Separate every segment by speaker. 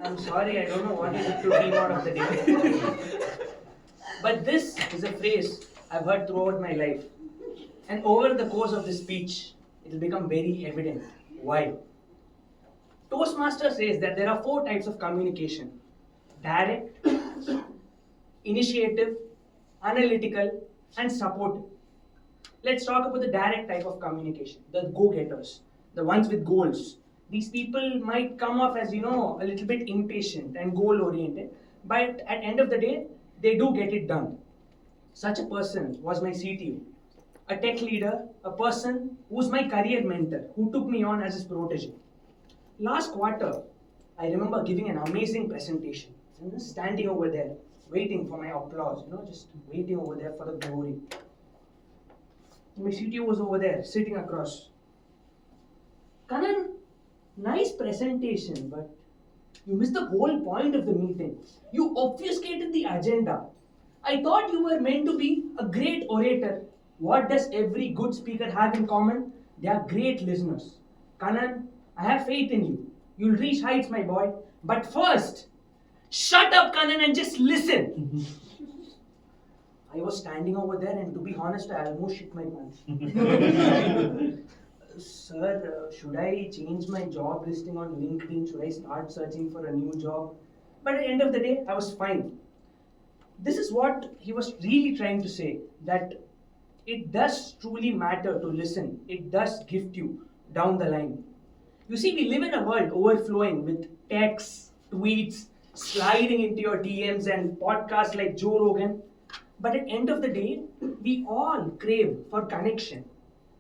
Speaker 1: I'm sorry, I don't know what is it to dream out of the day. But this is a phrase I've heard throughout my life. And over the course of this speech, it will become very evident. Why? Toastmaster says that there are four types of communication: direct, initiative, analytical, and supportive. Let's talk about the direct type of communication, the go-getters, the ones with goals. These people might come off as, a little bit impatient and goal-oriented, but at end of the day, they do get it done. Such a person was my CTO, a tech leader, a person who's my career mentor, who took me on as his protege. Last quarter, I remember giving an amazing presentation. I'm just standing over there, waiting for my applause, just waiting over there for the glory. My CTO was over there, sitting across. Kannan, nice presentation, but you missed the whole point of the meeting. You obfuscated the agenda. I thought you were meant to be a great orator. What does every good speaker have in common? They are great listeners. Kannan, I have faith in you. You'll reach heights, my boy. But first, shut up, Kannan, and just listen. I was standing over there, and to be honest, I almost shit my pants. Sir, should I change my job listing on LinkedIn? Should I start searching for a new job? But at the end of the day, I was fine. This is what he was really trying to say, that it does truly matter to listen. It does gift you down the line. You see, we live in a world overflowing with texts, tweets, sliding into your DMs and podcasts like Joe Rogan. But at the end of the day, we all crave for connection.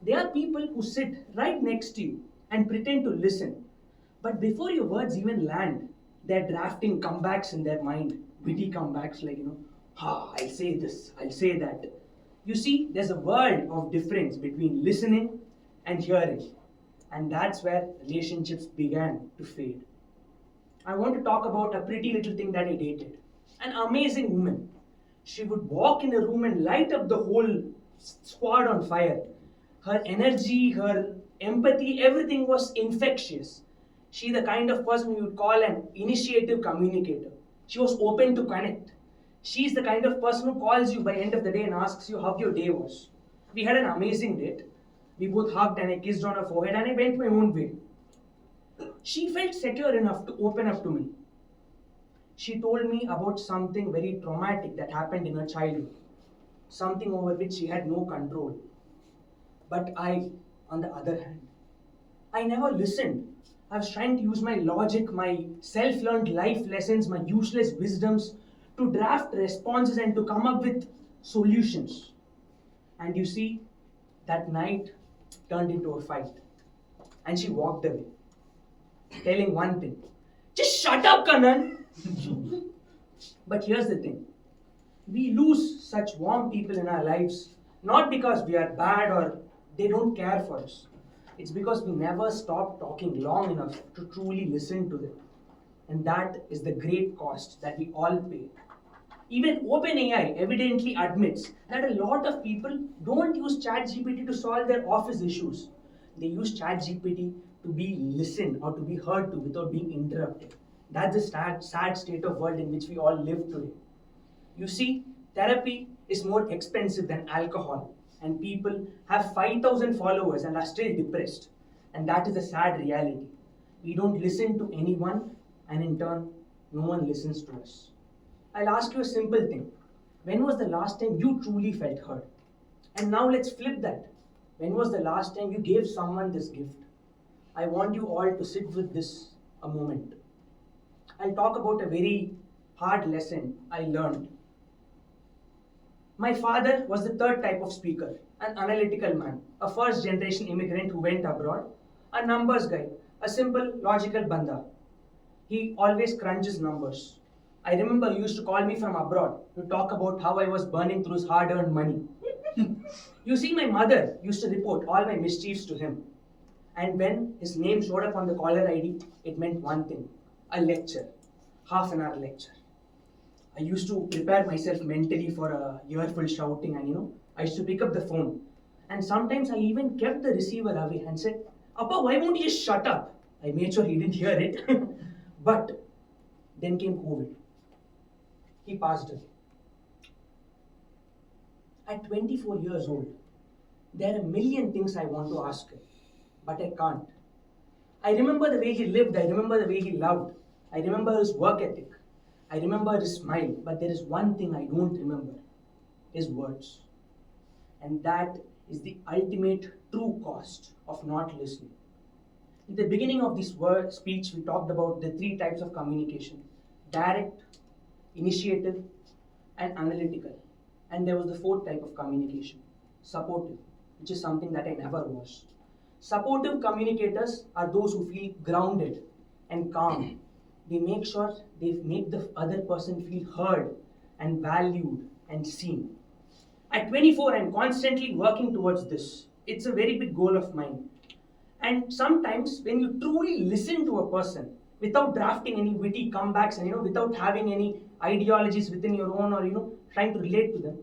Speaker 1: There are people who sit right next to you and pretend to listen. But before your words even land, they're drafting comebacks in their mind. Witty comebacks like, I'll say this, I'll say that. You see, there's a world of difference between listening and hearing. And that's where relationships began to fade. I want to talk about a pretty little thing that I dated. An amazing woman. She would walk in a room and light up the whole squad on fire. Her energy, her empathy, everything was infectious. She's the kind of person you would call an initiative communicator. She was open to connect. She's the kind of person who calls you by the end of the day and asks you how your day was. We had an amazing date. We both hugged and I kissed on her forehead and I went my own way. She felt secure enough to open up to me. She told me about something very traumatic that happened in her childhood, something over which she had no control. But I, on the other hand, I never listened. I was trying to use my logic, my self learned life lessons, my useless wisdoms to draft responses and to come up with solutions. And you see, that night turned into a fight. And she walked away, telling one thing: just shut up, Kannan! But here's the thing: we lose such warm people in our lives not because we are bad or they don't care for us. It's because we never stop talking long enough to truly listen to them. And that is the great cost that we all pay. Even OpenAI evidently admits that a lot of people don't use ChatGPT to solve their office issues. They use ChatGPT to be listened or to be heard to without being interrupted. That's the sad state of world in which we all live today. You see, therapy is more expensive than alcohol, and people have 5,000 followers and are still depressed. And that is a sad reality. We don't listen to anyone, and in turn, no one listens to us. I'll ask you a simple thing. When was the last time you truly felt heard? And now let's flip that. When was the last time you gave someone this gift? I want you all to sit with this a moment. I'll talk about a very hard lesson I learned. My father was the third type of speaker, an analytical man, a first generation immigrant who went abroad, a numbers guy, a simple logical banda. He always crunches numbers. I remember he used to call me from abroad to talk about how I was burning through his hard earned money. You see, my mother used to report all my mischiefs to him. And when his name showed up on the caller ID, it meant one thing: a lecture, half an hour lecture. I used to prepare myself mentally for a earful shouting, and I used to pick up the phone. And sometimes I even kept the receiver away and said, Appa, why won't you just shut up? I made sure he didn't hear it. But Then came COVID. He passed away. At 24 years old, there are a million things I want to ask him, but I can't. I remember the way he lived, I remember the way he loved, I remember his work ethic, I remember his smile, but there is one thing I don't remember, his words. And that is the ultimate true cost of not listening. In the beginning of this speech, we talked about the three types of communication: direct, initiative, and analytical. And there was the fourth type of communication: supportive, which is something that I never was. Supportive communicators are those who feel grounded and calm. They make sure they make the other person feel heard and valued and seen. At 24, I'm constantly working towards this. It's a very big goal of mine. And sometimes when you truly listen to a person without drafting any witty comebacks and without having any ideologies within your own or trying to relate to them,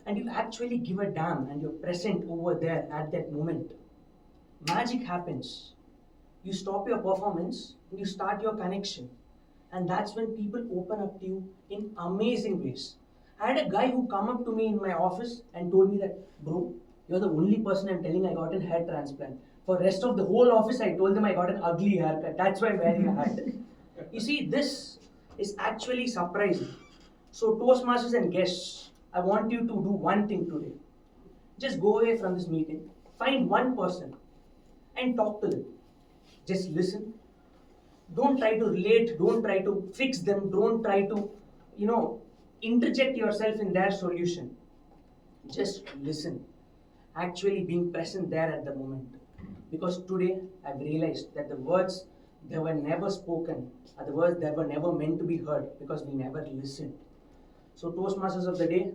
Speaker 1: and you actually give a damn and you're present over there at that moment, magic happens. You stop your performance and you start your connection. And that's when people open up to you in amazing ways. I had a guy who come up to me in my office and told me that, bro, you're the only person I'm telling I got a hair transplant. For the rest of the whole office, I told them I got an ugly haircut. That's why I'm wearing a hat. You see, this is actually surprising. So Toastmasters and guests, I want you to do one thing today. Just go away from this meeting, find one person and talk to them. Just listen. Don't try to relate, don't try to fix them, don't try to, interject yourself in their solution. Just listen. Actually being present there at the moment. Because today I've realized that the words that were never spoken are the words that were never meant to be heard because we never listened. So Toastmasters of the day,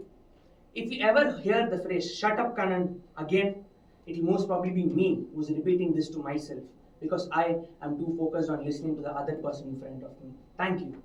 Speaker 1: if you ever hear the phrase, shut up Kannan, again, it will most probably be me who's repeating this to myself because I am too focused on listening to the other person in front of me. Thank you.